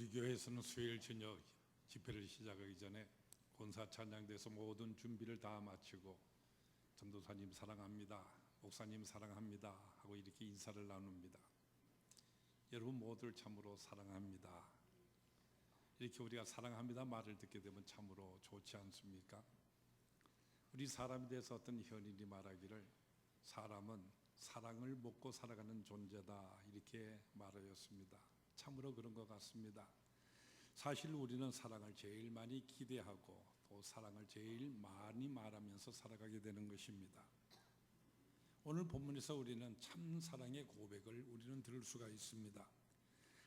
우리 교회에서는 수요일 저녁 집회를 시작하기 전에 권사 찬양대에서 모든 준비를 다 마치고 전도사님 사랑합니다, 목사님 사랑합니다 하고 이렇게 인사를 나눕니다. 여러분 모두를 참으로 사랑합니다. 이렇게 우리가 사랑합니다 말을 듣게 되면 참으로 좋지 않습니까? 우리 사람에 대해서 어떤 현인이 말하기를 사람은 사랑을 먹고 살아가는 존재다 이렇게 말하였습니다. 참으로 그런 것 같습니다. 사실 우리는 사랑을 제일 많이 기대하고 또 사랑을 제일 많이 말하면서 살아가게 되는 것입니다. 오늘 본문에서 우리는 참 사랑의 고백을 우리는 들을 수가 있습니다.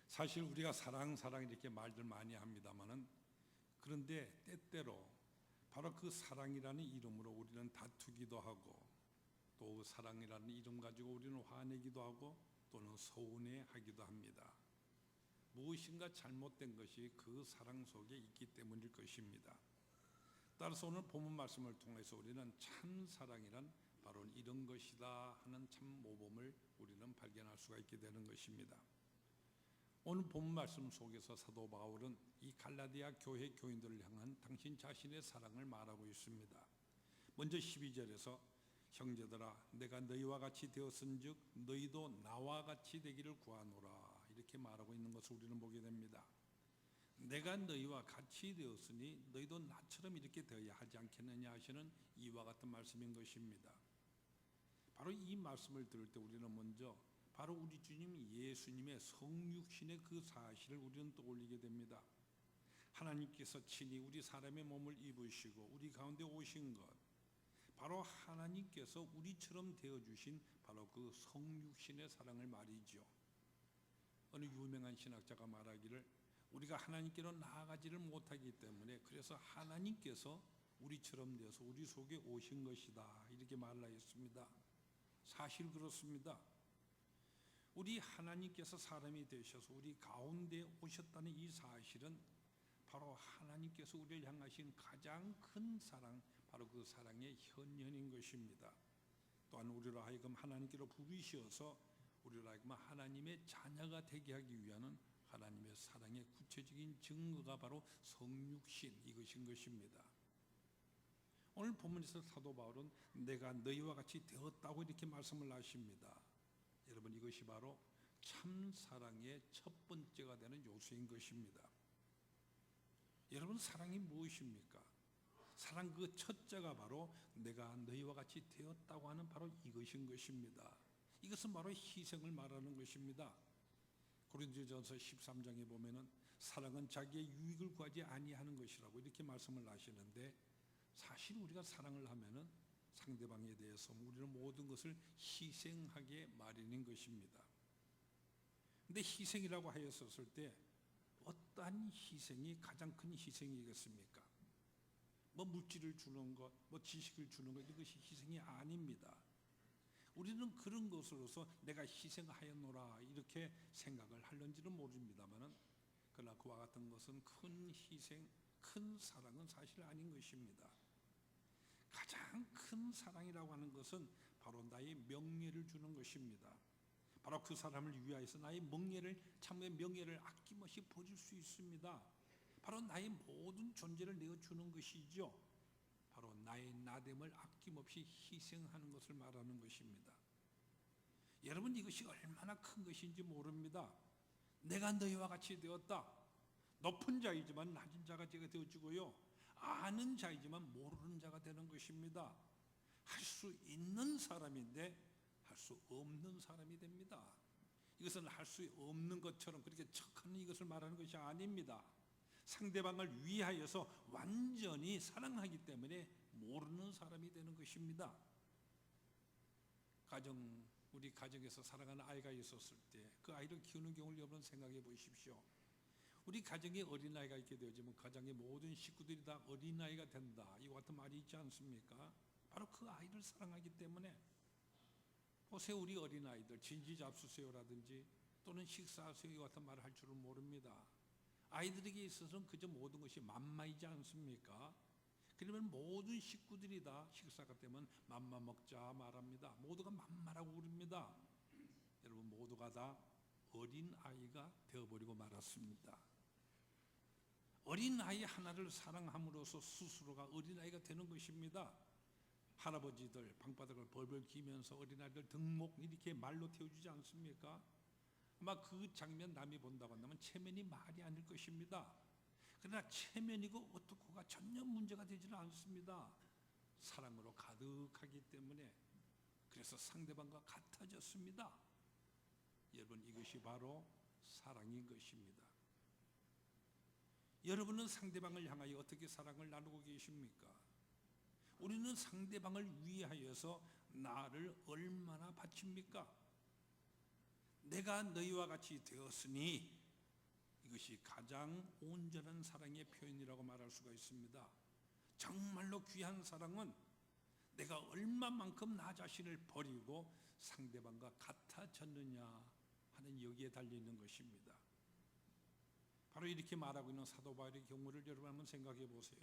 사실 우리가 사랑 이렇게 말들 많이 합니다만은, 그런데 때때로 바로 그 사랑이라는 이름으로 우리는 다투기도 하고 또 사랑이라는 이름 가지고 우리는 화내기도 하고 또는 서운해하기도 합니다. 무엇인가 잘못된 것이 그 사랑 속에 있기 때문일 것입니다. 따라서 오늘 본문 말씀을 통해서 우리는 참 사랑이란 바로 이런 것이다 하는 참 모범을 우리는 발견할 수가 있게 되는 것입니다. 오늘 본문 말씀 속에서 사도 바울은 이 갈라디아 교회 교인들을 향한 당신 자신의 사랑을 말하고 있습니다. 먼저 12절에서 형제들아 내가 너희와 같이 되었은즉 너희도 나와 같이 되기를 구하노라 이렇게 말하고 있는 것을 우리는 보게 됩니다. 내가 너희와 같이 되었으니 너희도 나처럼 이렇게 되어야 하지 않겠느냐 하시는 이와 같은 말씀인 것입니다. 바로 이 말씀을 들을 때 우리는 먼저 바로 우리 주님 예수님의 성육신의 그 사실을 우리는 떠올리게 됩니다. 하나님께서 친히 우리 사람의 몸을 입으시고 우리 가운데 오신 것, 바로 하나님께서 우리처럼 되어주신 바로 그 성육신의 사랑을 말이죠. 어느 유명한 신학자가 말하기를 우리가 하나님께로 나아가지를 못하기 때문에 그래서 하나님께서 우리처럼 되어서 우리 속에 오신 것이다 이렇게 말하였습니다. 사실 그렇습니다. 우리 하나님께서 사람이 되셔서 우리 가운데 오셨다는 이 사실은 바로 하나님께서 우리를 향하신 가장 큰 사랑, 바로 그 사랑의 현현인 것입니다. 또한 우리로 하여금 하나님께로 부르시어서 우리로 하여금 하나님의 자녀가 되게 하기 위한 하나님의 사랑의 구체적인 증거가 바로 성육신 이것인 것입니다. 오늘 본문에서 사도 바울은 내가 너희와 같이 되었다고 이렇게 말씀을 하십니다. 여러분 이것이 바로 참 사랑의 첫 번째가 되는 요소인 것입니다. 여러분 사랑이 무엇입니까? 사랑 그 첫째가 바로 내가 너희와 같이 되었다고 하는 바로 이것인 것입니다. 이것은 바로 희생을 말하는 것입니다. 고린도전서 13장에 보면은 사랑은 자기의 유익을 구하지 아니하는 것이라고 이렇게 말씀을 하시는데, 사실 우리가 사랑을 하면은 상대방에 대해서 우리는 모든 것을 희생하게 마련인 것입니다. 근데 희생이라고 하였었을 때 어떠한 희생이 가장 큰 희생이겠습니까? 뭐 물질을 주는 것, 뭐 지식을 주는 것, 이것이 희생이 아닙니다. 우리는 그런 것으로서 내가 희생하였노라 이렇게 생각을 할는지는 모릅니다만은, 그러나 그와 같은 것은 큰 희생, 큰 사랑은 사실 아닌 것입니다. 가장 큰 사랑이라고 하는 것은 바로 나의 명예를 주는 것입니다. 바로 그 사람을 위하여서 나의 참의 명예를 아낌없이 버릴 수 있습니다. 바로 나의 모든 존재를 내어주는 것이죠. 바로 나의 나됨을 아낌없이 희생하는 것을 말하는 것입니다. 여러분 이것이 얼마나 큰 것인지 모릅니다. 내가 너희와 같이 되었다. 높은 자이지만 낮은 자가 제가 되어주고요, 아는 자이지만 모르는 자가 되는 것입니다. 할 수 있는 사람인데 할 수 없는 사람이 됩니다. 이것은 할 수 없는 것처럼 그렇게 척하는 이것을 말하는 것이 아닙니다. 상대방을 위하여서 완전히 사랑하기 때문에 모르는 사람이 되는 것입니다. 우리 가정에서 사랑하는 아이가 있었을 때 그 아이를 키우는 경우를 여러분 생각해 보십시오. 우리 가정에 어린아이가 있게 되어지면 가정의 모든 식구들이 다 어린아이가 된다, 이와 같은 말이 있지 않습니까? 바로 그 아이를 사랑하기 때문에. 보세요, 우리 어린아이들 진지잡수세요라든지 또는 식사하세요 이와 같은 말을 할 줄은 모릅니다. 아이들에게 있어서는 그저 모든 것이 맘마이지 않습니까? 그러면 모든 식구들이 다 식사가 되면 맘마 먹자 말합니다. 모두가 맘마라고 부릅니다. 여러분 모두가 다 어린아이가 되어버리고 말았습니다. 어린아이 하나를 사랑함으로써 스스로가 어린아이가 되는 것입니다. 할아버지들 방바닥을 벌벌 기면서 어린아이들 등목 이렇게 말로 태워주지 않습니까? 아마 그 장면 남이 본다고 한다면 체면이 말이 아닐 것입니다. 그러나 체면이고 어떻고가 전혀 문제가 되지는 않습니다. 사랑으로 가득하기 때문에, 그래서 상대방과 같아졌습니다. 여러분, 이것이 바로 사랑인 것입니다. 여러분은 상대방을 향하여 어떻게 사랑을 나누고 계십니까? 우리는 상대방을 위하여서 나를 얼마나 바칩니까? 내가 너희와 같이 되었으니, 이것이 가장 온전한 사랑의 표현이라고 말할 수가 있습니다. 정말로 귀한 사랑은 내가 얼마만큼 나 자신을 버리고 상대방과 같아졌느냐 하는 여기에 달려있는 것입니다. 바로 이렇게 말하고 있는 사도 바울의 경우를 여러분 한번 생각해 보세요.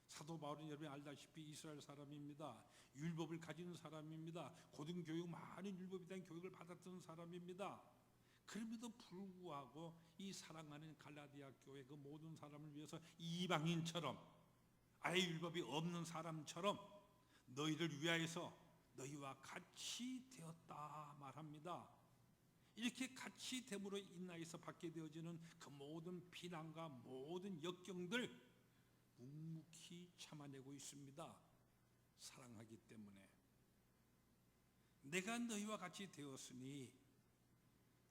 사도 바울은 여러분이 알다시피 이스라엘 사람입니다. 율법을 가진 사람입니다. 고등교육, 많은 율법에 대한 교육을 받았던 사람입니다. 그럼에도 불구하고 이 사랑하는 갈라디아 교회 그 모든 사람을 위해서 이방인처럼, 아예 율법이 없는 사람처럼 너희를 위하여서 너희와 같이 되었다 말합니다. 이렇게 같이 됨으로 인하여서 받게 되어지는 그 모든 비난과 모든 역경들 묵묵히 참아내고 있습니다. 사랑하기 때문에. 내가 너희와 같이 되었으니,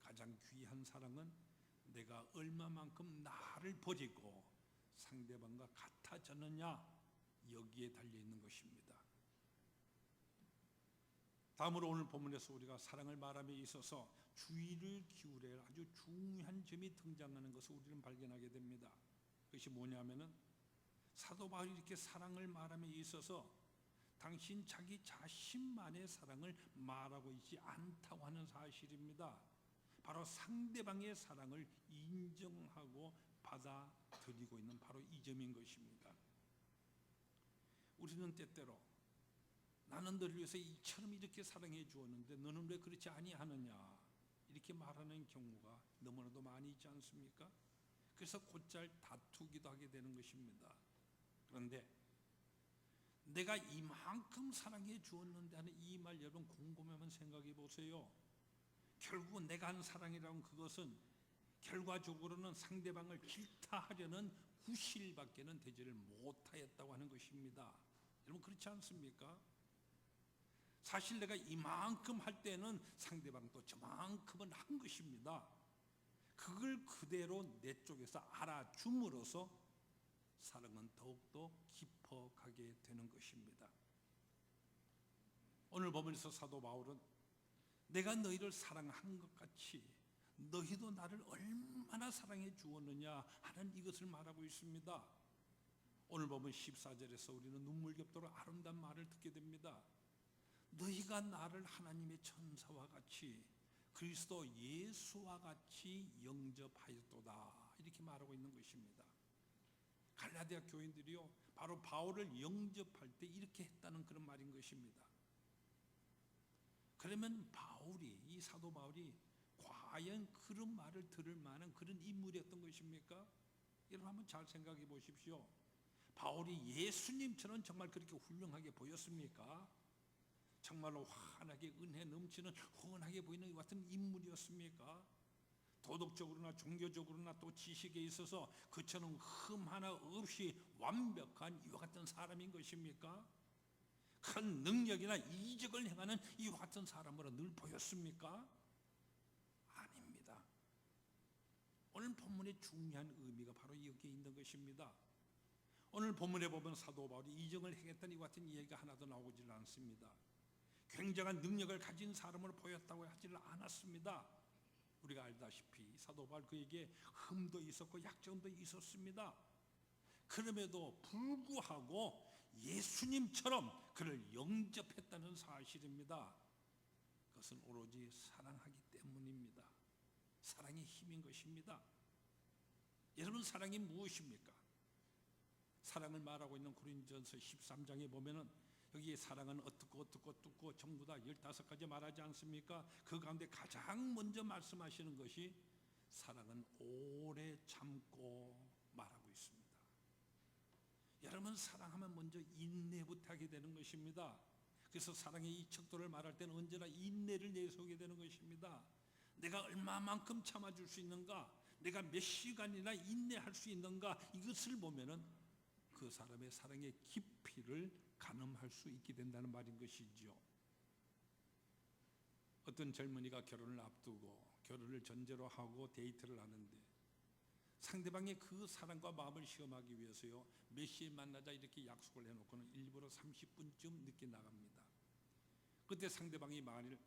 가장 귀한 사랑은 내가 얼마만큼 나를 버리고 상대방과 같아졌느냐, 여기에 달려있는 것입니다. 다음으로 오늘 본문에서 우리가 사랑을 말함에 있어서 주의를 기울여야 할 아주 중요한 점이 등장하는 것을 우리는 발견하게 됩니다. 그것이 뭐냐면은, 사도 바울이 이렇게 사랑을 말함에 있어서 당신 자기 자신만의 사랑을 말하고 있지 않다고 하는 사실입니다. 바로 상대방의 사랑을 인정하고 받아들이고 있는 바로 이 점인 것입니다. 우리는 때때로 나는 너를 위해서 이처럼 이렇게 사랑해 주었는데 너는 왜 그렇지 아니하느냐, 이렇게 말하는 경우가 너무나도 많이 있지 않습니까? 그래서 곧잘 다투기도 하게 되는 것입니다. 그런데 내가 이만큼 사랑해 주었는데 하는 이 말 여러분 궁금하면 생각해 보세요. 결국 내가 한 사랑이라는 그것은 결과적으로는 상대방을 질타하려는 구실밖에는 되지를 못하였다고 하는 것입니다. 여러분 그렇지 않습니까? 사실 내가 이만큼 할 때는 상대방도 저만큼은 한 것입니다. 그걸 그대로 내 쪽에서 알아줌으로써 사랑은 더욱더 깊어가게 되는 것입니다. 오늘 본문에서 사도 바울은 내가 너희를 사랑한 것 같이 너희도 나를 얼마나 사랑해 주었느냐 하는 이것을 말하고 있습니다. 오늘 본문 14절에서 우리는 눈물겹도록 아름다운 말을 듣게 됩니다. 너희가 나를 하나님의 천사와 같이 그리스도 예수와 같이 영접하였도다, 이렇게 말하고 있는 것입니다. 갈라디아 교인들이요, 바로 바울을 영접할 때 이렇게 했다는 그런 말인 것입니다. 그러면 바울이, 이 사도 바울이 과연 그런 말을 들을 만한 그런 인물이었던 것입니까? 여러분 한번 잘 생각해 보십시오. 바울이 예수님처럼 정말 그렇게 훌륭하게 보였습니까? 정말로 환하게 은혜 넘치는 훤하게 보이는 이 같은 인물이었습니까? 도덕적으로나 종교적으로나 또 지식에 있어서 그처럼 흠 하나 없이 완벽한 이와 같은 사람인 것입니까? 큰 능력이나 이적을 행하는 이와 같은 사람으로 늘 보였습니까? 아닙니다. 오늘 본문의 중요한 의미가 바로 여기에 있는 것입니다. 오늘 본문에 보면 사도 바울이 이적을 행했던 이와 같은 이야기가 하나도 나오질 않습니다. 굉장한 능력을 가진 사람으로 보였다고 하지를 않았습니다. 우리가 알다시피 사도 바울 그에게 흠도 있었고 약점도 있었습니다. 그럼에도 불구하고 예수님처럼 그를 영접했다는 사실입니다. 그것은 오로지 사랑하기 때문입니다. 사랑의 힘인 것입니다. 여러분, 사랑이 무엇입니까? 사랑을 말하고 있는 고린도전서 13장에 보면은 여기에 사랑은 어떻고 전부 다 15가지 말하지 않습니까? 그 가운데 가장 먼저 말씀하시는 것이 사랑은 오래 참고 말하고 있습니다. 여러분, 사랑하면 먼저 인내부터 하게 되는 것입니다. 그래서 사랑의 이 척도를 말할 때는 언제나 인내를 내세우게 되는 것입니다. 내가 얼마만큼 참아줄 수 있는가, 내가 몇 시간이나 인내할 수 있는가, 이것을 보면은 그 사람의 사랑의 깊이를 가늠할 수 있게 된다는 말인 것이지요. 어떤 젊은이가 결혼을 앞두고 결혼을 전제로 하고 데이트를 하는데 상대방의 그 사랑과 마음을 시험하기 위해서요, 몇 시에 만나자 이렇게 약속을 해놓고는 일부러 30분쯤 늦게 나갑니다. 그때 상대방이 만일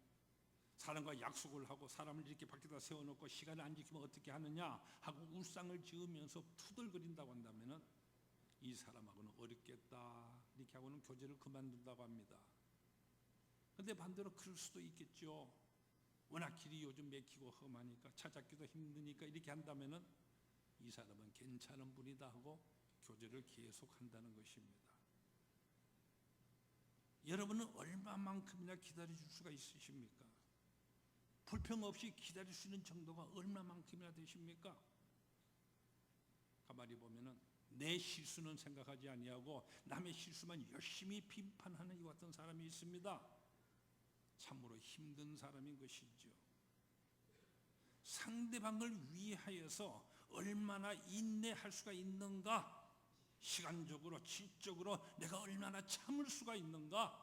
사람과 약속을 하고 사람을 이렇게 밖에다 세워놓고 시간을 안 지키면 어떻게 하느냐 하고 울상을 지으면서 투덜거린다고 한다면은 이 사람하고는 어렵겠다 이렇게 하고는 교제를 그만둔다고 합니다. 그런데 반대로 그럴 수도 있겠죠. 워낙 길이 요즘 막히고 험하니까 찾아기도 힘드니까 이렇게 한다면은 이 사람은 괜찮은 분이다 하고 교제를 계속한다는 것입니다. 여러분은 얼마만큼이나 기다려줄 수가 있으십니까? 불평 없이 기다릴 수 있는 정도가 얼마만큼이나 되십니까? 가만히 보면은 내 실수는 생각하지 아니하고 남의 실수만 열심히 비판하는 이 같은 사람이 있습니다. 참으로 힘든 사람인 것이죠. 상대방을 위하여서 얼마나 인내할 수가 있는가, 시간적으로 질적으로 내가 얼마나 참을 수가 있는가,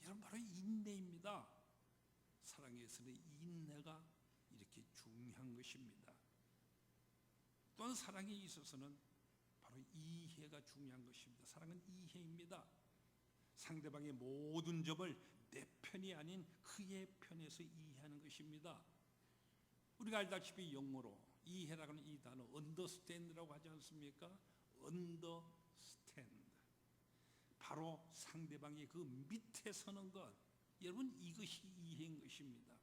이런 바로 인내입니다. 사랑에서는 인내가 이렇게 중요한 것입니다. 또한 사랑에 있어서는 바로 이해가 중요한 것입니다. 사랑은 이해입니다. 상대방의 모든 점을 내 편이 아닌 그의 편에서 이해하는 것입니다. 우리가 알다시피 영어로 이해라고 하는 이 단어 understand라고 하지 않습니까? understand, 바로 상대방이 그 밑에 서는 것, 여러분 이것이 이해인 것입니다.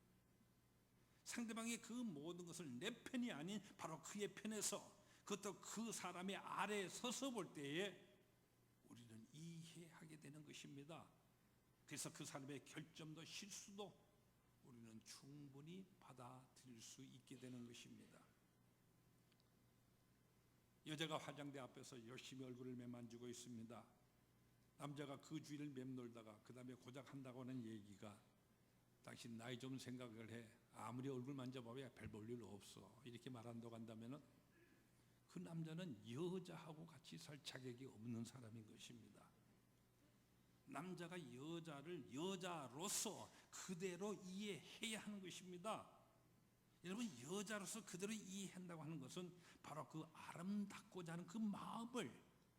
상대방의 그 모든 것을 내 편이 아닌 바로 그의 편에서, 그것도 그 사람의 아래에 서서 볼 때에 우리는 이해하게 되는 것입니다. 그래서 그 사람의 결점도 실수도 우리는 충분히 받아들일 수 있게 되는 것입니다. 여자가 화장대 앞에서 열심히 얼굴을 매만지고 있습니다. 남자가 그 주위를 맴돌다가 그 다음에 고작 한다고 하는 얘기가, 당신 나이 좀 생각을 해, 아무리 얼굴 만져봐야 별 볼 일 없어, 이렇게 말한다고 한다면 그 남자는 여자하고 같이 살 자격이 없는 사람인 것입니다. 남자가 여자를 여자로서 그대로 이해해야 하는 것입니다. 여러분, 여자로서 그대로 이해한다고 하는 것은 바로 그 아름답고자 하는 그 마음을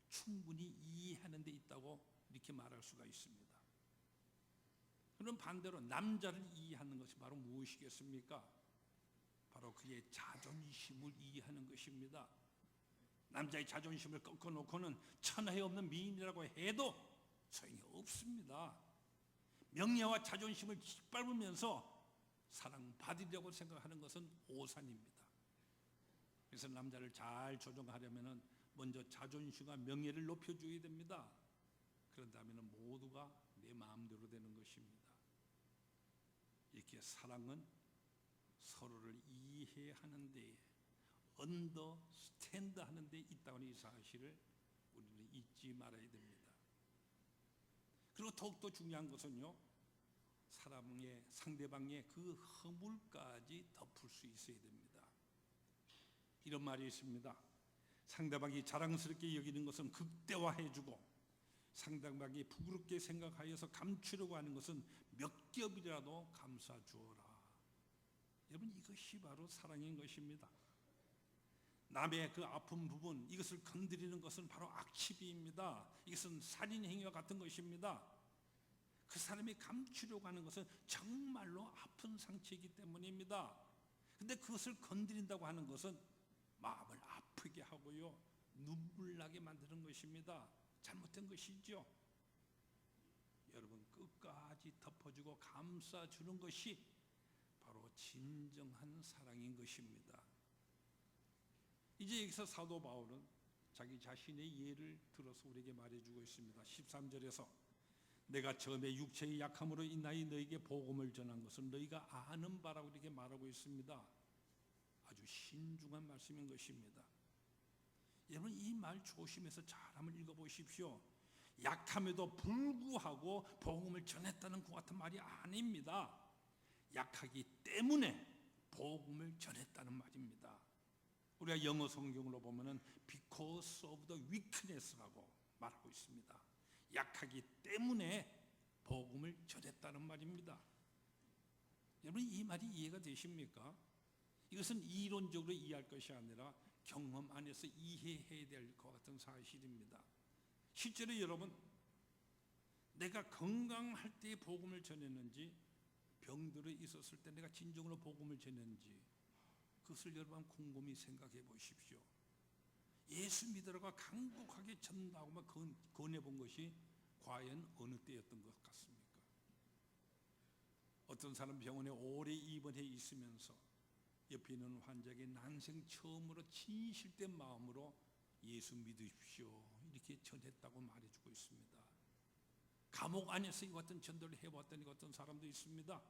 충분히 이해하는 데 있다고 이렇게 말할 수가 있습니다. 그럼 반대로 남자를 이해하는 것이 바로 무엇이겠습니까? 바로 그의 자존심을 이해하는 것입니다. 남자의 자존심을 꺾어놓고는 천하에 없는 미인이라고 해도 소용이 없습니다. 명예와 자존심을 짓밟으면서 사랑받으려고 생각하는 것은 오산입니다. 그래서 남자를 잘 조정하려면 먼저 자존심과 명예를 높여줘야 됩니다. 그런 다음에는 모두가 내 마음대로 되는 것입니다. 이렇게 사랑은 서로를 이해하는 데, 언더스탠드 하는 데 있다는 이 사실을 우리는 잊지 말아야 됩니다. 그리고 더욱더 중요한 것은요, 사람의 상대방의 그 허물까지 덮을 수 있어야 됩니다. 이런 말이 있습니다. 상대방이 자랑스럽게 여기는 것은 극대화해주고 상대방이 부끄럽게 생각하여서 감추려고 하는 것은 몇 겹이라도 감싸주어라. 여러분, 이것이 바로 사랑인 것입니다. 남의 그 아픈 부분, 이것을 건드리는 것은 바로 악취비입니다. 이것은 살인 행위와 같은 것입니다. 그 사람이 감추려고 하는 것은 정말로 아픈 상처이기 때문입니다. 근데 그것을 건드린다고 하는 것은 마음을 아프게 하고요, 눈물 나게 만드는 것입니다. 잘못된 것이죠. 여러분, 끝까지 덮어주고 감싸주는 것이 바로 진정한 사랑인 것입니다. 이제 여기서 사도 바울은 자기 자신의 예를 들어서 우리에게 말해주고 있습니다. 13절에서 내가 처음에 육체의 약함으로 인하여 너에게 복음을 전한 것은 너희가 아는 바라고 이렇게 말하고 있습니다. 아주 신중한 말씀인 것입니다. 여러분 이 말 조심해서 잘 한번 읽어보십시오. 약함에도 불구하고 복음을 전했다는 그 같은 말이 아닙니다. 약하기 때문에 복음을 전했다는 말입니다. 우리가 영어 성경으로 보면은 because of the weakness라고 말하고 있습니다. 약하기 때문에 복음을 전했다는 말입니다. 여러분 이 말이 이해가 되십니까? 이것은 이론적으로 이해할 것이 아니라 경험 안에서 이해해야 될 것 같은 사실입니다. 실제로 여러분 내가 건강할 때 복음을 전했는지 병들어 있었을 때 내가 진정으로 복음을 전했는지 그것을 여러분 곰곰이 생각해 보십시오. 예수 믿으라고 간곡하게 전하고만 권해본 것이 과연 어느 때였던 것 같습니까? 어떤 사람 병원에 오래 입원해 있으면서 옆에 있는 환자에게 난생 처음으로 진실된 마음으로 예수 믿으십시오 이렇게 전했다고 말해주고 있습니다. 감옥 안에서 이 같은 전도를 해봤던 어떤 사람도 있습니다.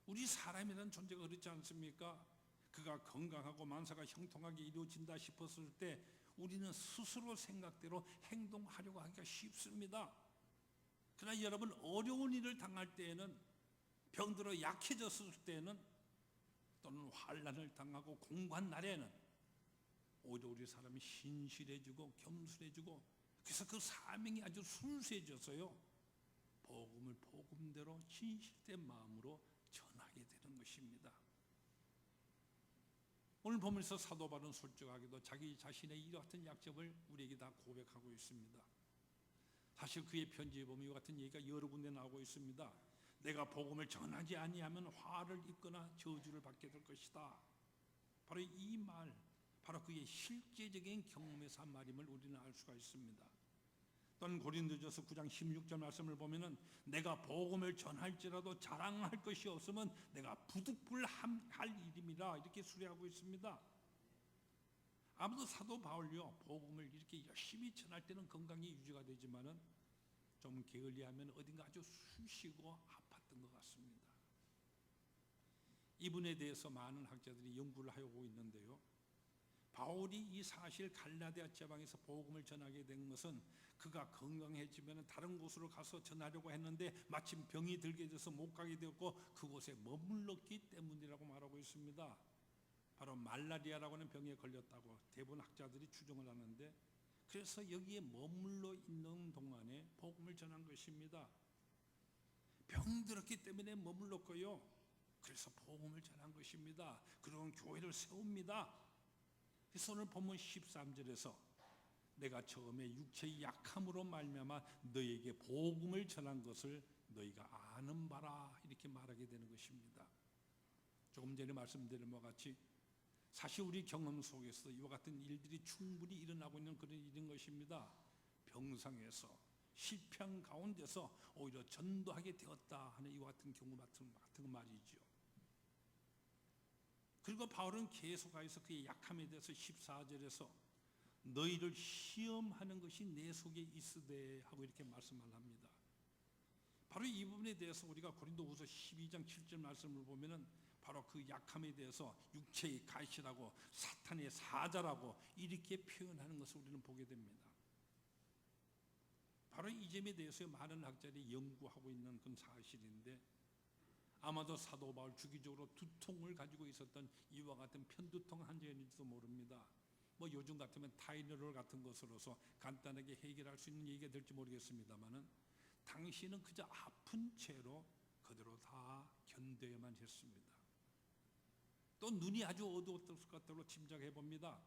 우리 사람이라는 존재가 그렇지 않습니까? 그가 건강하고 만사가 형통하게 이루어진다 싶었을 때 우리는 스스로 생각대로 행동하려고 하기가 쉽습니다. 그러나 여러분 어려운 일을 당할 때에는 병들어 약해졌을 때는 또는 환난을 당하고 공고한 날에는 오히려 우리 사람이 신실해지고 겸손해지고 그래서 그 사명이 아주 순수해져서요 복음을 복음대로 진실된 마음으로 전하게 되는 것입니다. 오늘 보면서 사도 바울은 솔직하게도 자기 자신의 이 같은 약점을 우리에게 다 고백하고 있습니다. 사실 그의 편지에 보면 이 같은 얘기가 여러 군데 나오고 있습니다. 내가 복음을 전하지 아니하면 화를 입거나 저주를 받게 될 것이다. 바로 이 말, 바로 그의 실제적인 경험에서 한 말임을 우리는 알 수가 있습니다. 또한 고린도전서 9장 16절 말씀을 보면은 내가 복음을 전할지라도 자랑할 것이 없으면 내가 부득불할 일임이라 이렇게 수레하고 있습니다. 아무도 사도 바울요 복음을 이렇게 열심히 전할 때는 건강이 유지가 되지만은 좀 게을리하면 어딘가 아주 쑤시고 아팠던 것 같습니다. 이분에 대해서 많은 학자들이 연구를 하고 있는데요. 바울이 이 사실 갈라디아 지방에서 복음을 전하게 된 것은 그가 건강해지면 다른 곳으로 가서 전하려고 했는데 마침 병이 들게 돼서 못 가게 되었고 그곳에 머물렀기 때문이라고 말하고 있습니다. 바로 말라리아라고 하는 병에 걸렸다고 대부분 학자들이 추정을 하는데 그래서 여기에 머물러 있는 동안에 복음을 전한 것입니다. 병들었기 때문에 머물렀고요. 그래서 복음을 전한 것입니다. 그런 교회를 세웁니다. 그래서 오늘 본문 13절에서 내가 처음에 육체의 약함으로 말미암아 너희에게 복음을 전한 것을 너희가 아는 바라 이렇게 말하게 되는 것입니다. 조금 전에 말씀드린 바와 같이 사실 우리 경험 속에서 이와 같은 일들이 충분히 일어나고 있는 그런 일인 것입니다. 병상에서 실패한 가운데서 오히려 전도하게 되었다 하는 이와 같은 경우 같은 말이죠. 그리고 바울은 계속해서 그의 약함에 대해서 14절에서 너희를 시험하는 것이 내 속에 있으되 하고 이렇게 말씀을 합니다. 바로 이 부분에 대해서 우리가 고린도후서 12장 7절 말씀을 보면은 바로 그 약함에 대해서 육체의 가시라고 사탄의 사자라고 이렇게 표현하는 것을 우리는 보게 됩니다. 바로 이 점에 대해서 많은 학자들이 연구하고 있는 그런 사실인데 아마도 사도 바울 주기적으로 두통을 가지고 있었던 이와 같은 편두통 환자인지도 모릅니다. 뭐 요즘 같으면 타이레놀 같은 것으로서 간단하게 해결할 수 있는 얘기가 될지 모르겠습니다만은 당시는 그저 아픈 채로 그대로 다 견뎌야만 했습니다. 또 눈이 아주 어두웠을 것으로 짐작해 봅니다.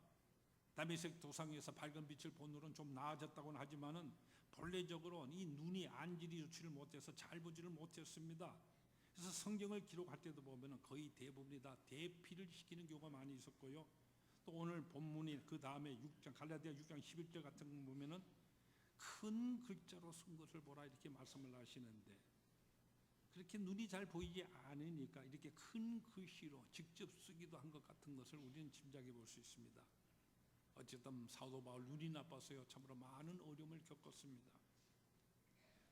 다메섹 도상에서 밝은 빛을 본 눈은 좀 나아졌다고는 하지만은 본래적으로 이 눈이 안질이 좋지를 못해서 잘 보지를 못했습니다. 그래서 성경을 기록할 때도 보면은 거의 대부분이 다 대피를 시키는 경우가 많이 있었고요. 또 오늘 본문이 그 다음에 6장 갈라디아 6장 11절 같은 거 보면은 큰 글자로 쓴 것을 보라 이렇게 말씀을 하시는데 그렇게 눈이 잘 보이지 않으니까 이렇게 큰 글씨로 직접 쓰기도 한 것 같은 것을 우리는 짐작해 볼 수 있습니다. 어쨌든 사도 바울 눈이 나빠서요 참으로 많은 어려움을 겪었습니다.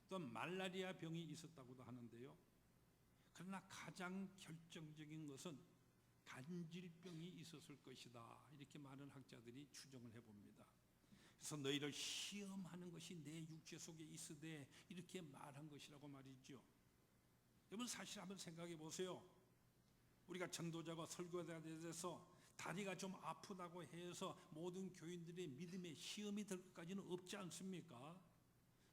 또 말라리아 병이 있었다고도 하는데요. 그러나 가장 결정적인 것은 간질병이 있었을 것이다. 이렇게 많은 학자들이 추정을 해봅니다. 그래서 너희를 시험하는 것이 내 육체 속에 있으되 이렇게 말한 것이라고 말이죠. 여러분 사실 한번 생각해 보세요. 우리가 전도자가 설교자에 대해서 다리가 좀 아프다고 해서 모든 교인들의 믿음의 시험이 될 것까지는 없지 않습니까?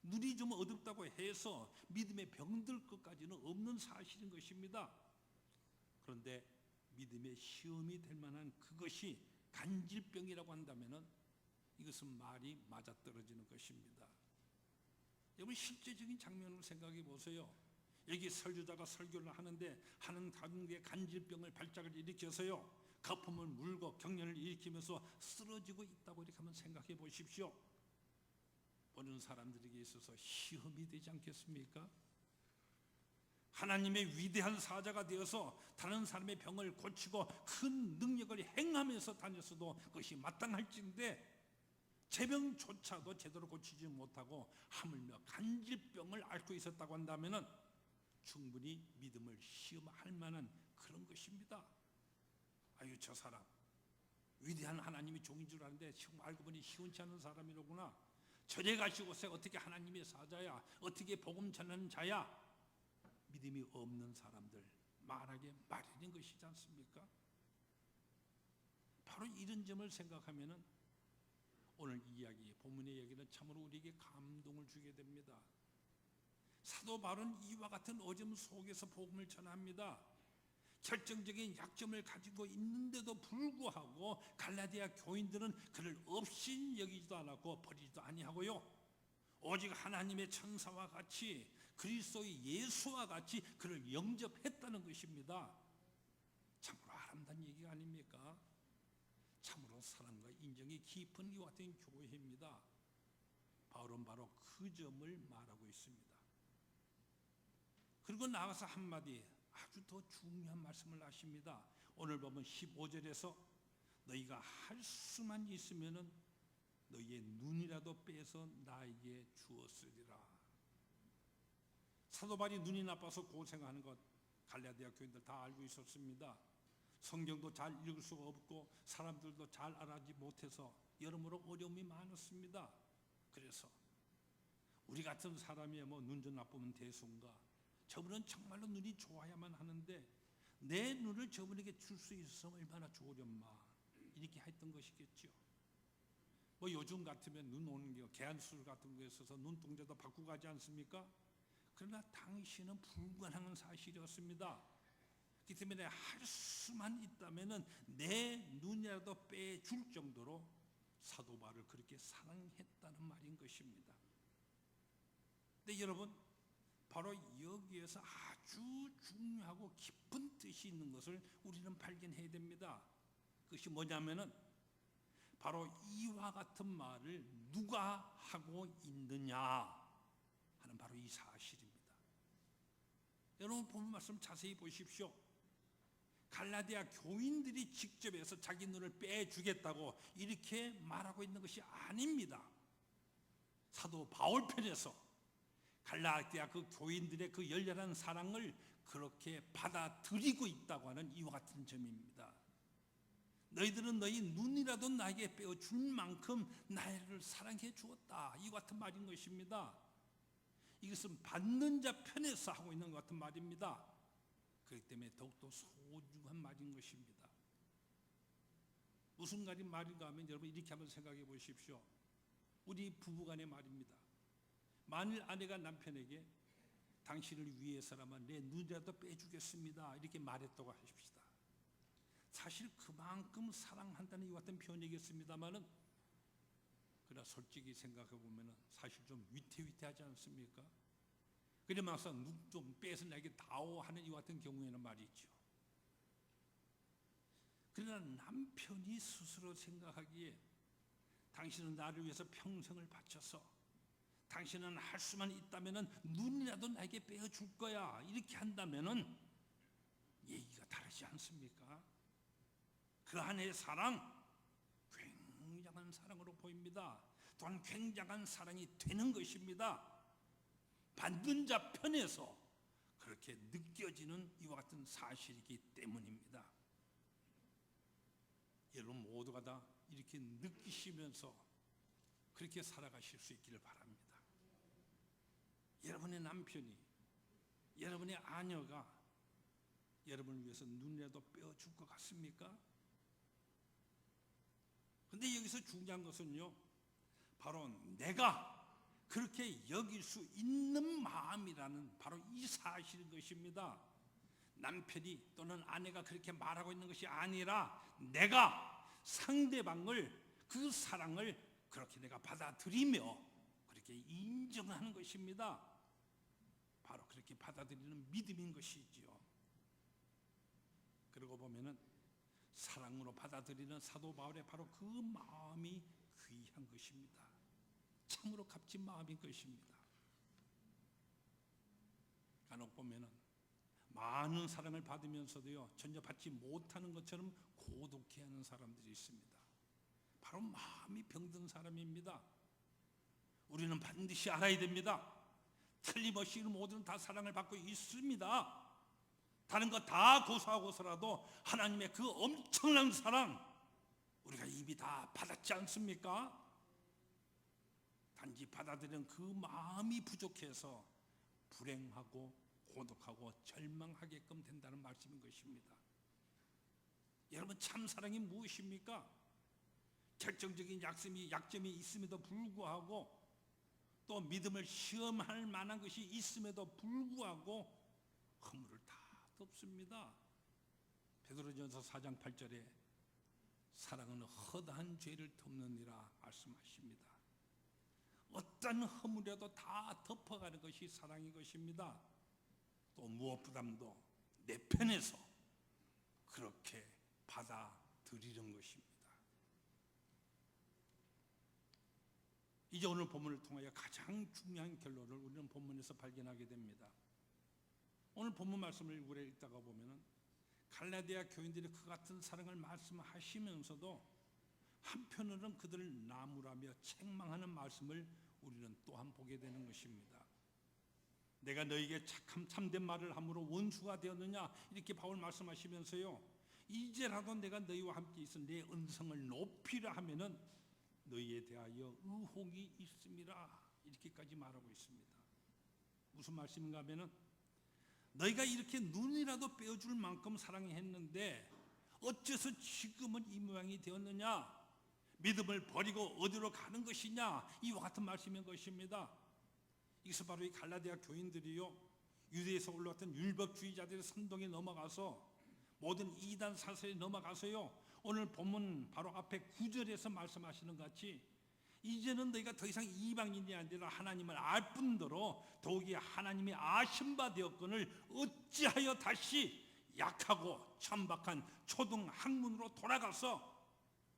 눈이 좀 어둡다고 해서 믿음의 병들 것까지는 없는 사실인 것입니다. 그런데 믿음의 시험이 될 만한 그것이 간질병이라고 한다면 이것은 말이 맞아떨어지는 것입니다. 여러분 실제적인 장면을 생각해 보세요. 여기 설교자가 설교를 하는데 하는 가운데 간질병을 발작을 일으켜서요 거품을 물고 경련을 일으키면서 쓰러지고 있다고 이렇게 한번 생각해 보십시오. 보는 사람들에게 있어서 시험이 되지 않겠습니까? 하나님의 위대한 사자가 되어서 다른 사람의 병을 고치고 큰 능력을 행하면서 다녔어도 그것이 마땅할진데 제병조차도 제대로 고치지 못하고 하물며 간질병을 앓고 있었다고 한다면 충분히 믿음을 시험할 만한 그런 것입니다. 아유 저 사람 위대한 하나님이 종인 줄 아는데 지금 알고 보니 시원치 않은 사람이로구나. 저리 가시고서 어떻게 하나님의 사자야, 어떻게 복음 전하는 자야. 믿음이 없는 사람들 말하기 마련인 것이지 않습니까? 바로 이런 점을 생각하면은 오늘 이야기, 본문의 얘기는 참으로 우리에게 감동을 주게 됩니다. 사도 바울은 이와 같은 어점 속에서 복음을 전합니다. 결정적인 약점을 가지고 있는데도 불구하고 갈라디아 교인들은 그를 없인 여기지도 않았고 버리지도 아니하고요 오직 하나님의 천사와 같이 그리스도의 예수와 같이 그를 영접했다는 것입니다. 참으로 아름다운 얘기가 아닙니까? 참으로 사랑과 인정이 깊은 이와 같은 교회입니다. 바울은 바로 그 점을 말하고 있습니다. 그리고 나가서 한마디 아주 더 중요한 말씀을 하십니다. 오늘 보면 15절에서 너희가 할 수만 있으면은 너희의 눈이라도 빼서 나에게 주었으리라. 사도 바울이 눈이 나빠서 고생하는 것 갈라디아 교인들 다 알고 있었습니다. 성경도 잘 읽을 수가 없고 사람들도 잘 알아지 못해서 여러모로 어려움이 많았습니다. 그래서 우리 같은 사람이 뭐 눈 좀 나쁘면 대수인가, 저분은 정말로 눈이 좋아야만 하는데 내 눈을 저분에게 줄 수 있으면 얼마나 좋으련마, 이렇게 했던 것이겠죠. 뭐 요즘 같으면 눈 오는 게 개안수술 같은 거에 있어서 눈동자도 바꾸고 가지 않습니까? 그러나 당시는 불가능한 사실이었습니다. 그렇기 때문에 할 수만 있다면 내 눈이라도 빼줄 정도로 사도 바울을 그렇게 사랑했다는 말인 것입니다. 근데 여러분 바로 여기에서 아주 중요하고 깊은 뜻이 있는 것을 우리는 발견해야 됩니다. 그것이 뭐냐면은 바로 이와 같은 말을 누가 하고 있느냐 하는 바로 이 사실입니다. 여러분 본문 말씀 자세히 보십시오. 갈라디아 교인들이 직접 해서 자기 눈을 빼주겠다고 이렇게 말하고 있는 것이 아닙니다. 사도 바울 편에서 갈라디아 그 교인들의 그 열렬한 사랑을 그렇게 받아들이고 있다고 하는 이와 같은 점입니다. 너희들은 너희 눈이라도 나에게 빼어줄 만큼 나를 사랑해 주었다, 이와 같은 말인 것입니다. 이것은 받는 자 편에서 하고 있는 것 같은 말입니다. 그렇기 때문에 더욱더 소중한 말인 것입니다. 무슨 말인가 하면 여러분 이렇게 한번 생각해 보십시오. 우리 부부간의 말입니다. 만일 아내가 남편에게 당신을 위해서라면 내 눈이라도 빼주겠습니다 이렇게 말했다고 하십시다. 사실 그만큼 사랑한다는 이와 같은 표현이겠습니다만은 그러나 솔직히 생각해 보면 사실 좀 위태위태하지 않습니까? 그러면서 눈 좀 빼서 내게 다오 하는 이와 같은 경우에는 말이죠. 그러나 남편이 스스로 생각하기에 당신은 나를 위해서 평생을 바쳐서 당신은 할 수만 있다면 눈이라도 나에게 빼어줄 거야 이렇게 한다면 얘기가 다르지 않습니까? 그 안의 사랑 굉장한 사랑으로 보입니다. 또한 굉장한 사랑이 되는 것입니다. 받는 자 편에서 그렇게 느껴지는 이와 같은 사실이기 때문입니다. 모두가 다 이렇게 느끼시면서 그렇게 살아가실 수 있기를 바랍니다. 여러분의 남편이, 여러분의 아내가 여러분을 위해서 눈이라도 빼어줄 것 같습니까? 근데 여기서 중요한 것은요, 바로 내가 그렇게 여길 수 있는 마음이라는 바로 이 사실인 것입니다. 남편이 또는 아내가 그렇게 말하고 있는 것이 아니라 내가 상대방을, 그 사랑을 그렇게 내가 받아들이며 그렇게 인정하는 것입니다. 바로 그렇게 받아들이는 믿음인 것이지요. 그러고 보면은 사랑으로 받아들이는 사도 바울의 바로 그 마음이 귀한 것입니다. 참으로 값진 마음인 것입니다. 간혹 보면은 많은 사랑을 받으면서도요, 전혀 받지 못하는 것처럼 고독해하는 사람들이 있습니다. 바로 마음이 병든 사람입니다. 우리는 반드시 알아야 됩니다. 틀림없이 모두는 다 사랑을 받고 있습니다. 다른 거 다 고사하고서라도 하나님의 그 엄청난 사랑 우리가 이미 다 받았지 않습니까? 단지 받아들이는 그 마음이 부족해서 불행하고 고독하고 절망하게끔 된다는 말씀인 것입니다. 여러분, 참 사랑이 무엇입니까? 결정적인 약점이 있음에도 불구하고 또 믿음을 시험할 만한 것이 있음에도 불구하고 허물을 다 덮습니다. 베드로전서 4장 8절에 사랑은 허다한 죄를 덮느니라 말씀하십니다. 어떤 허물이라도 다 덮어가는 것이 사랑인 것입니다. 또 무엇보다도 내 편에서 그렇게 받아들이는 것입니다. 이제 오늘 본문을 통하여 가장 중요한 결론을 우리는 본문에서 발견하게 됩니다. 오늘 본문 말씀을 우리 읽다가 보면은 갈라디아 교인들이 그 같은 사랑을 말씀하시면서도 한편으로는 그들을 나무라며 책망하는 말씀을 우리는 또한 보게 되는 것입니다. 내가 너에게 착함 참된 말을 함으로 원수가 되었느냐, 이렇게 바울 말씀하시면서요, 이제라도 내가 너희와 함께 있어 내 은성을 높이라 하면은 너희에 대하여 의혹이 있음이라, 이렇게까지 말하고 있습니다. 무슨 말씀인가 하면은 너희가 이렇게 눈이라도 빼어줄 만큼 사랑했는데 어째서 지금은 이 모양이 되었느냐, 믿음을 버리고 어디로 가는 것이냐, 이와 같은 말씀인 것입니다. 이것은 바로 이 갈라디아 교인들이요, 유대에서 올라왔던 율법주의자들의 선동에 넘어가서 모든 이단 사설에 넘어가서요, 오늘 본문 바로 앞에 9절에서 말씀하시는 같이 이제는 너희가 더 이상 이방인이 아니라 하나님을 알 뿐더러 더욱이 하나님이 아신 바 되었거늘 어찌하여 다시 약하고 천박한 초등 학문으로 돌아가서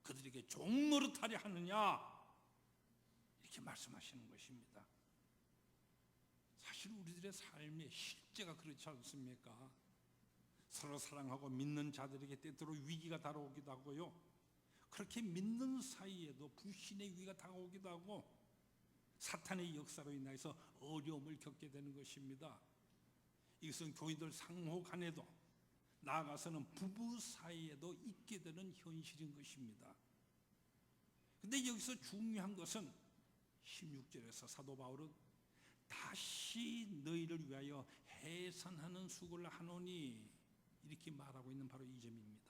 그들에게 종노릇하려 하느냐, 이렇게 말씀하시는 것입니다. 사실 우리들의 삶의 실제가 그렇지 않습니까? 서로 사랑하고 믿는 자들에게 때때로 위기가 다가오기도 하고요, 그렇게 믿는 사이에도 불신의 위기가 다가오기도 하고 사탄의 역사로 인해서 어려움을 겪게 되는 것입니다. 이것은 교인들 상호 간에도 나아가서는 부부 사이에도 있게 되는 현실인 것입니다. 그런데 여기서 중요한 것은 16절에서 사도 바울은 다시 너희를 위하여 해산하는 수고를 하노니, 이렇게 말하고 있는 바로 이 점입니다.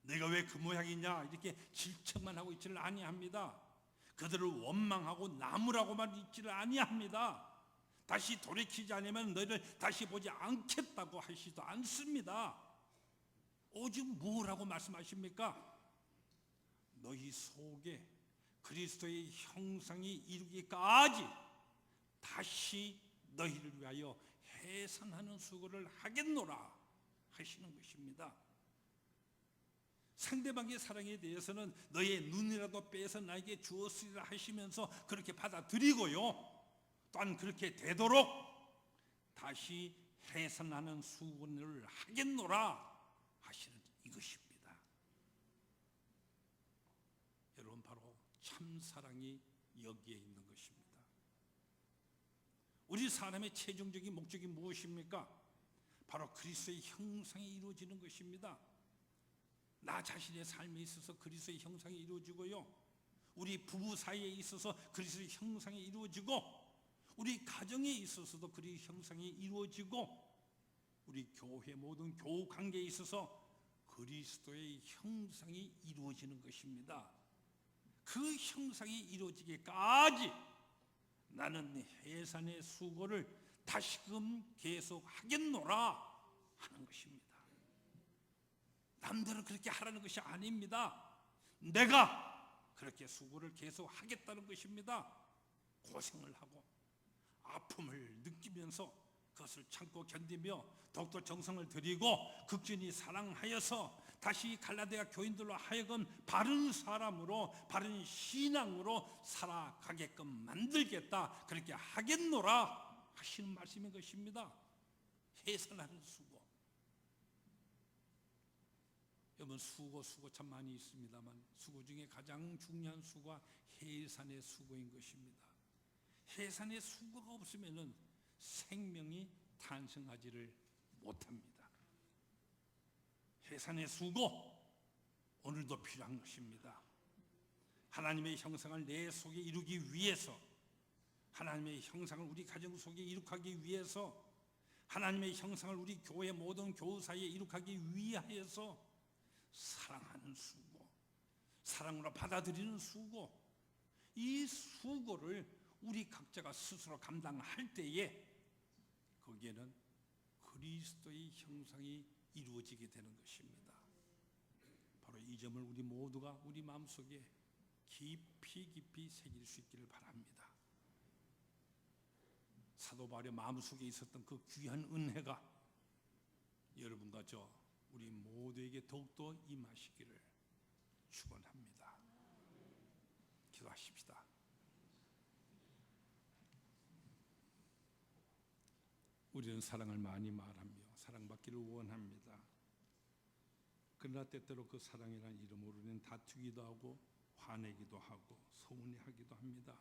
내가 왜 그 모양이냐, 이렇게 질책만 하고 있지를 아니합니다. 그들을 원망하고 나무라고만 있지를 아니합니다. 다시 돌이키지 않으면 너희를 다시 보지 않겠다고 하시지도 않습니다. 오직 뭐라고 말씀하십니까? 너희 속에 그리스도의 형상이 이루기까지 다시 너희를 위하여 해산하는 수고를 하겠노라 하시는 것입니다. 상대방의 사랑에 대해서는 너의 눈이라도 빼서 나에게 주었으리라 하시면서 그렇게 받아들이고요, 또한 그렇게 되도록 다시 해산하는 수고를 하겠노라 하시는 이것입니다. 여러분, 바로 참사랑이 여기에 있는 것입니다. 우리 사람의 최종적인 목적이 무엇입니까? 바로 그리스도의 형상이 이루어지는 것입니다. 나 나 자신의 삶에 있어서 그리스도의 형상이 이루어지고요, 우리 부부 사이에 있어서 그리스도의 형상이 이루어지고, 우리 가정에 있어서도 그리스도의 형상이 이루어지고, 우리 교회 모든 교우 관계에 있어서 그리스도의 형상이 이루어지는 것입니다. 그 형상이 이루어지기까지 나는 해산의 수고를 다시금 계속 하겠노라 하는 것입니다. 남들은 그렇게 하라는 것이 아닙니다. 내가 그렇게 수고를 계속 하겠다는 것입니다. 고생을 하고 아픔을 느끼면서 그것을 참고 견디며 더욱더 정성을 들이고 극진히 사랑하여서 다시 갈라디아 교인들로 하여금 바른 사람으로, 바른 신앙으로 살아가게끔 만들겠다, 그렇게 하겠노라 하시는 말씀인 것입니다. 해산하는 수고. 여러분, 수고 참 많이 있습니다만 수고 중에 가장 중요한 수고가 해산의 수고인 것입니다. 해산의 수고가 없으면은 생명이 탄생하지를 못합니다. 해산의 수고, 오늘도 필요한 것입니다. 하나님의 형상을 내 속에 이루기 위해서, 하나님의 형상을 우리 가정 속에 이룩하기 위해서, 하나님의 형상을 우리 교회 모든 교우 사이에 이룩하기 위하여서 사랑하는 수고, 사랑으로 받아들이는 수고, 이 수고를 우리 각자가 스스로 감당할 때에 거기에는 그리스도의 형상이 이루어지게 되는 것입니다. 바로 이 점을 우리 모두가 우리 마음속에 깊이 새길 수 있기를 바랍니다. 사도 바울의 마음속에 있었던 그 귀한 은혜가 여러분과 저 우리 모두에게 더욱더 임하시기를 축원합니다. 기도하십시다. 우리는 사랑을 많이 말하며 사랑받기를 원합니다. 그러나 때때로 그 사랑이라는 이름으로 우리는 다투기도 하고 화내기도 하고 서운해하기도 합니다.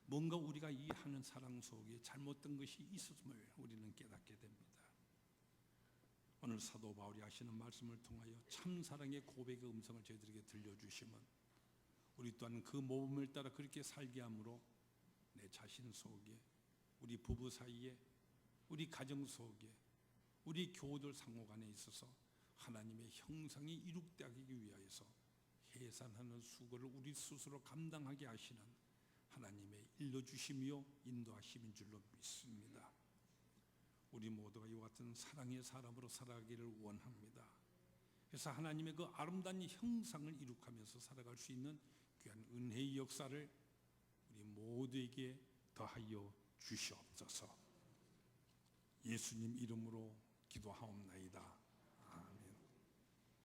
뭔가 우리가 이해하는 사랑 속에 잘못된 것이 있었음을 우리는 깨닫게 됩니다. 오늘 사도 바울이 하시는 말씀을 통하여 참 사랑의 고백의 음성을 저희들에게 들려주시면 우리 또한 그 모범을 따라 그렇게 살게 함으로 내 자신 속에, 우리 부부 사이에, 우리 가정 속에, 우리 교우들 상호간에 있어서 하나님의 형상이 이룩되기 위하여서 해산하는 수고를 우리 스스로 감당하게 하시는 하나님의 일러주심이요 인도하심인 줄로 믿습니다. 우리 모두가 이와 같은 사랑의 사람으로 살아가기를 원합니다. 그래서 하나님의 그 아름다운 형상을 이룩하면서 살아갈 수 있는 귀한 은혜의 역사를 우리 모두에게 더하여 주시옵소서. 예수님 이름으로 기도하옵나이다.